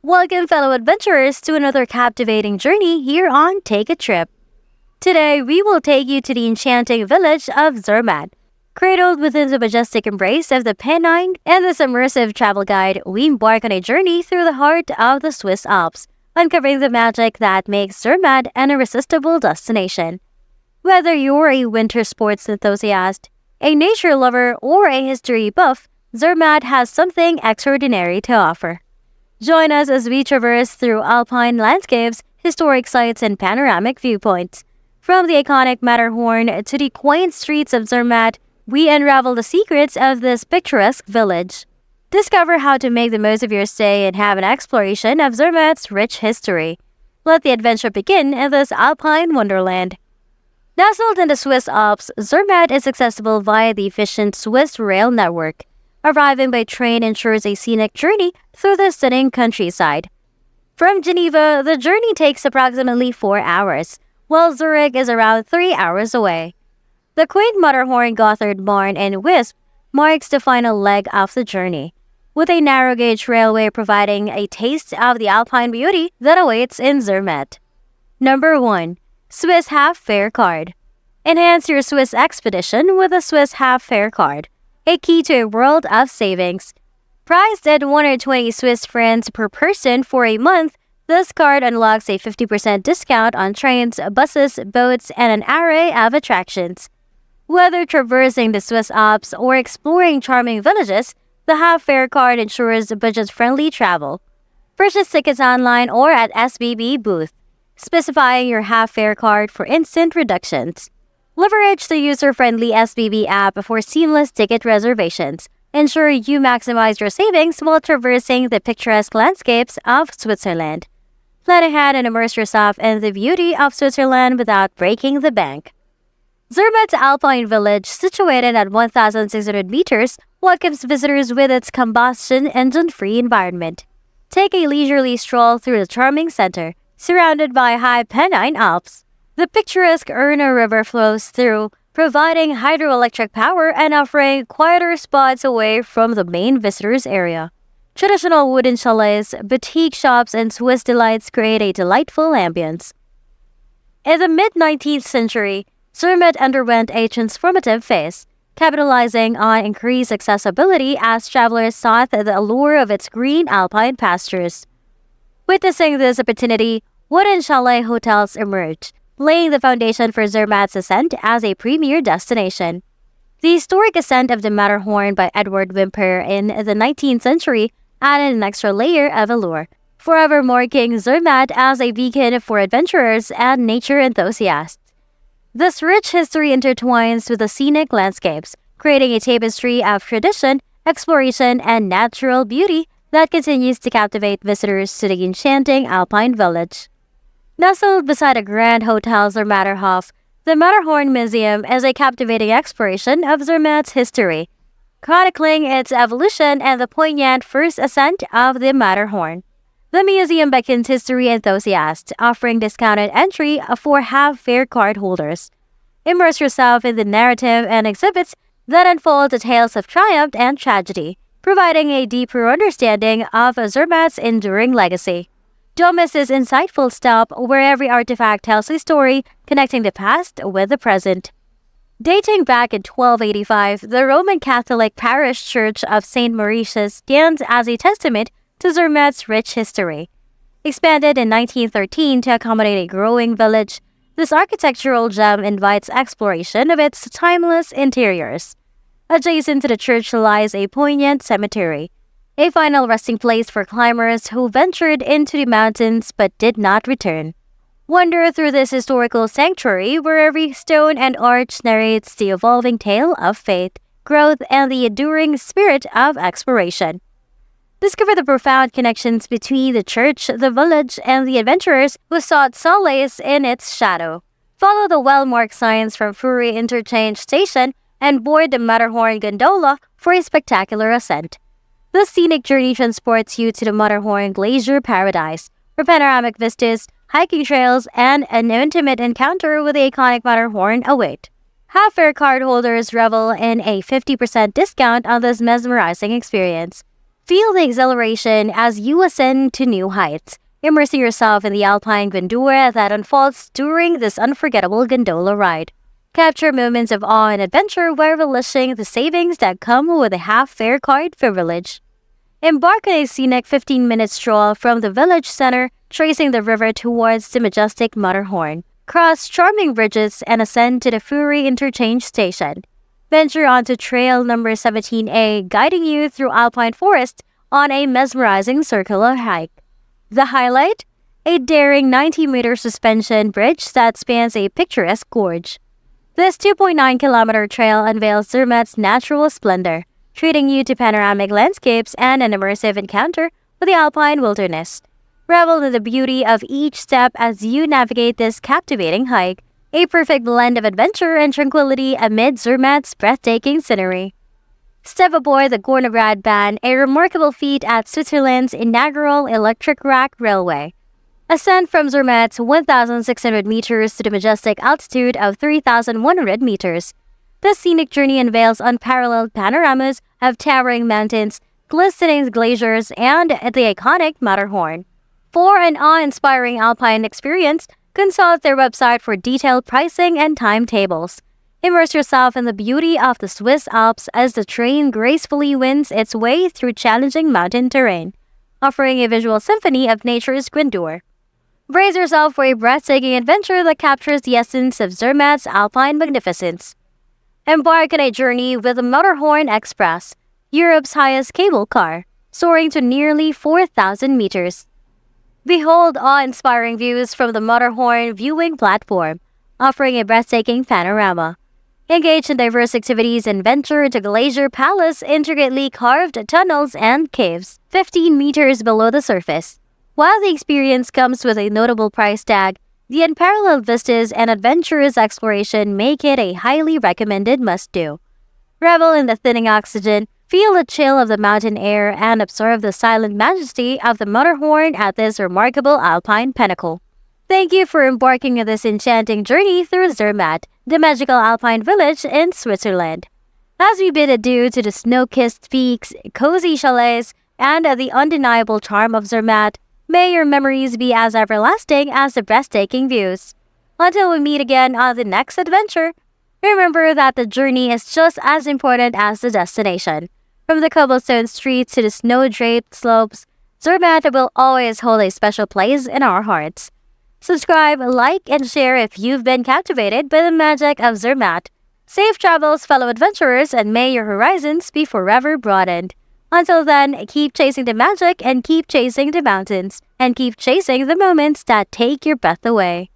Welcome, fellow adventurers, to another captivating journey here on Take a Trip. Today, we will take you to the enchanting village of Zermatt. Cradled within the majestic embrace of the Pennine and this immersive travel guide, we embark on a journey through the heart of the Swiss Alps, uncovering the magic that makes Zermatt an irresistible destination. Whether you're a winter sports enthusiast, a nature lover, or a history buff, Zermatt has something extraordinary to offer. Join us as we traverse through Alpine landscapes, historic sites, and panoramic viewpoints. From the iconic Matterhorn to the quaint streets of Zermatt, we unravel the secrets of this picturesque village. Discover how to make the most of your stay and have an exploration of Zermatt's rich history. Let the adventure begin in this Alpine wonderland. Nestled in the Swiss Alps, Zermatt is accessible via the efficient Swiss rail network. Arriving by train ensures a scenic journey through the stunning countryside. From Geneva, the journey takes approximately 4 hours, while Zurich is around 3 hours away. The quaint Matterhorn Gotthard Barn and Wisp marks the final leg of the journey, with a narrow-gauge railway providing a taste of the Alpine beauty that awaits in Zermatt. Number 1. Swiss Half-Fare Card. Enhance your Swiss expedition with a Swiss Half-Fare Card, a key to a world of savings. Priced at 120 Swiss francs per person for a month, this card unlocks a 50% discount on trains, buses, boats, and an array of attractions. Whether traversing the Swiss Alps or exploring charming villages, the half-fare card ensures budget-friendly travel. Purchase tickets online or at SBB booth, specifying your half-fare card for instant reductions. Leverage the user-friendly SBB app for seamless ticket reservations. Ensure you maximize your savings while traversing the picturesque landscapes of Switzerland. Plan ahead and immerse yourself in the beauty of Switzerland without breaking the bank. Zermatt's Alpine village, situated at 1,600 meters, welcomes visitors with its combustion engine-free environment. Take a leisurely stroll through the charming center, surrounded by high Pennine Alps. The picturesque Erna River flows through, providing hydroelectric power and offering quieter spots away from the main visitors area. Traditional wooden chalets, boutique shops, and Swiss delights create a delightful ambience. In the mid-19th century, Zermatt underwent a transformative phase, capitalizing on increased accessibility as travelers sought the allure of its green alpine pastures. Witnessing this opportunity, wooden chalet hotels emerged, laying the foundation for Zermatt's ascent as a premier destination. The historic ascent of the Matterhorn by Edward Whymper in the 19th century added an extra layer of allure, forever marking Zermatt as a beacon for adventurers and nature enthusiasts. This rich history intertwines with the scenic landscapes, creating a tapestry of tradition, exploration, and natural beauty that continues to captivate visitors to the enchanting Alpine village. Nestled beside a grand hotel Zermatterhof, the Matterhorn Museum is a captivating exploration of Zermatt's history, chronicling its evolution and the poignant first ascent of the Matterhorn. The museum beckons history enthusiasts, offering discounted entry for half-fare card holders. Immerse yourself in the narrative and exhibits that unfold the tales of triumph and tragedy, providing a deeper understanding of Zermatt's enduring legacy. Don't miss this insightful stop where every artifact tells a story connecting the past with the present. Dating back in 1285, the Roman Catholic parish church of St. Mauritius stands as a testament to Zermatt's rich history. Expanded in 1913 to accommodate a growing village, this architectural gem invites exploration of its timeless interiors. Adjacent to the church lies a poignant cemetery, a final resting place for climbers who ventured into the mountains but did not return. Wander through this historical sanctuary where every stone and arch narrates the evolving tale of faith, growth, and the enduring spirit of exploration. Discover the profound connections between the church, the village, and the adventurers who sought solace in its shadow. Follow the well-marked signs from Furi Interchange Station and board the Matterhorn Gondola for a spectacular ascent. This scenic journey transports you to the Matterhorn Glacier paradise, where panoramic vistas, hiking trails, and an intimate encounter with the iconic Matterhorn await. Half-fare card holders revel in a 50% discount on this mesmerizing experience. Feel the exhilaration as you ascend to new heights, immersing yourself in the Alpine Gondola that unfolds during this unforgettable gondola ride. Capture moments of awe and adventure while relishing the savings that come with a half-fare card privilege. Embark on a scenic 15-minute stroll from the village center, tracing the river towards the majestic Matterhorn. Cross charming bridges and ascend to the Fury Interchange Station. Venture onto trail number 17A, guiding you through Alpine forest on a mesmerizing circular hike. The highlight? A daring 90-meter suspension bridge that spans a picturesque gorge. This 2.9-kilometer trail unveils Zermatt's natural splendor, treating you to panoramic landscapes and an immersive encounter with the Alpine wilderness. Revel in the beauty of each step as you navigate this captivating hike, a perfect blend of adventure and tranquility amid Zermatt's breathtaking scenery. Step aboard the Gornergrat Band, a remarkable feat at Switzerland's inaugural electric rack railway. Ascend from Zermatt's 1,600 meters to the majestic altitude of 3,100 meters. This scenic journey unveils unparalleled panoramas of towering mountains, glistening glaciers, and the iconic Matterhorn. For an awe-inspiring Alpine experience, consult their website for detailed pricing and timetables. Immerse yourself in the beauty of the Swiss Alps as the train gracefully wins its way through challenging mountain terrain, offering a visual symphony of nature's grandeur. Brace yourself for a breathtaking adventure that captures the essence of Zermatt's Alpine magnificence. Embark on a journey with the Matterhorn Express, Europe's highest cable car, soaring to nearly 4,000 meters. Behold awe-inspiring views from the Matterhorn viewing platform, offering a breathtaking panorama. Engage in diverse activities and venture into Glacier Palace intricately carved tunnels and caves, 15 meters below the surface. While the experience comes with a notable price tag, the unparalleled vistas and adventurous exploration make it a highly recommended must-do. Revel in the thinning oxygen, feel the chill of the mountain air, and observe the silent majesty of the Matterhorn at this remarkable Alpine pinnacle. Thank you for embarking on this enchanting journey through Zermatt, the magical Alpine village in Switzerland. As we bid adieu to the snow-kissed peaks, cozy chalets, and the undeniable charm of Zermatt, may your memories be as everlasting as the breathtaking views. Until we meet again on the next adventure, remember that the journey is just as important as the destination. From the cobblestone streets to the snow-draped slopes, Zermatt will always hold a special place in our hearts. Subscribe, like, and share if you've been captivated by the magic of Zermatt. Safe travels, fellow adventurers, and may your horizons be forever broadened. Until then, keep chasing the magic and keep chasing the mountains, and keep chasing the moments that take your breath away.